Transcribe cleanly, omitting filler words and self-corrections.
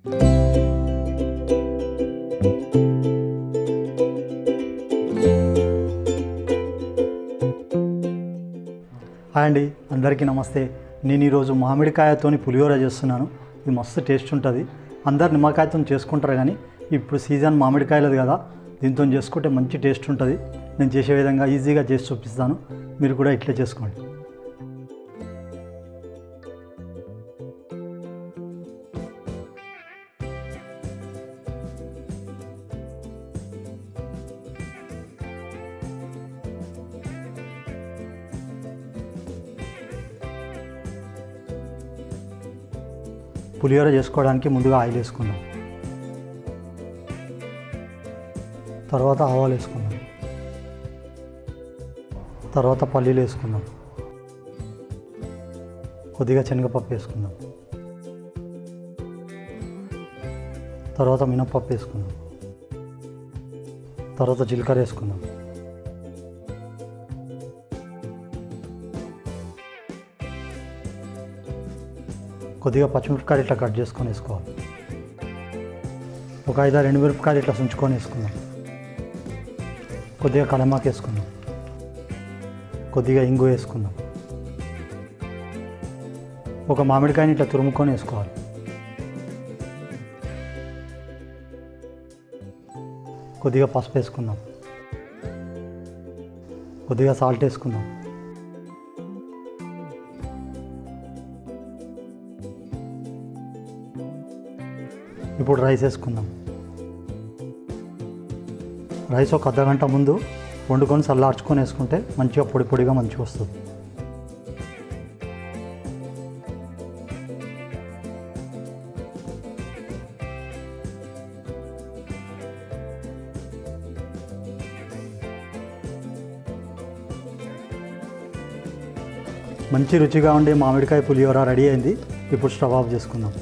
Hi అండి, అందరికీ నమస్తే. నేను ఈరోజు మామిడికాయతోని పులిహోర చేస్తున్నాను. ఇది మస్తు టేస్ట్ ఉంటుంది. అందరు నిమ్మకాయతో చేసుకుంటారు, కానీ ఇప్పుడు సీజన్ మామిడికాయలది కదా, దీంతో చేసుకుంటే మంచి టేస్ట్ ఉంటుంది. నేను చేసే విధంగా ఈజీగా చేసి చూపిస్తాను, మీరు కూడా ఇట్లే చేసుకోండి. పులిహోర చేసుకోవడానికి ముందుగా ఆయిల్ వేసుకుందాం, తర్వాత ఆవాలు వేసుకుందాం, తర్వాత పల్లీలు వేసుకుందాం, కొద్దిగా శనగపప్పు వేసుకుందాం, తర్వాత మినప్పప్పు వేసుకుందాం, తర్వాత జీలకర్ర వేసుకుందాం, కొద్దిగా పచ్చిమిరపకాయలు ఇట్లా కట్ చేసుకొని వేసుకోవాలి. ఒక 5-6 ఎండుమిరపకాయలు ఇట్లా ఉంచుకొని వేసుకుందాం. కొద్దిగా కలమాకు వేసుకుందాం, కొద్దిగా ఇంగు వేసుకుందాం. ఒక మామిడికాయని ఇట్లా తురుముకొని వేసుకోవాలి. కొద్దిగా పసుపు వేసుకుందాం, కొద్దిగా సాల్ట్ వేసుకుందాం. ఇప్పుడు రైస్ వేసుకుందాం. రైస్ ఒక అర్ధగంట ముందు వండుకొని చల్లార్చుకొని వేసుకుంటే మంచిగా పొడి పొడిగా మంచిగా వస్తుంది. మంచి రుచిగా ఉండే మామిడికాయ పులిహోర రెడీ అయింది. ఇప్పుడు స్టవ్ ఆఫ్ చేసుకుందాం.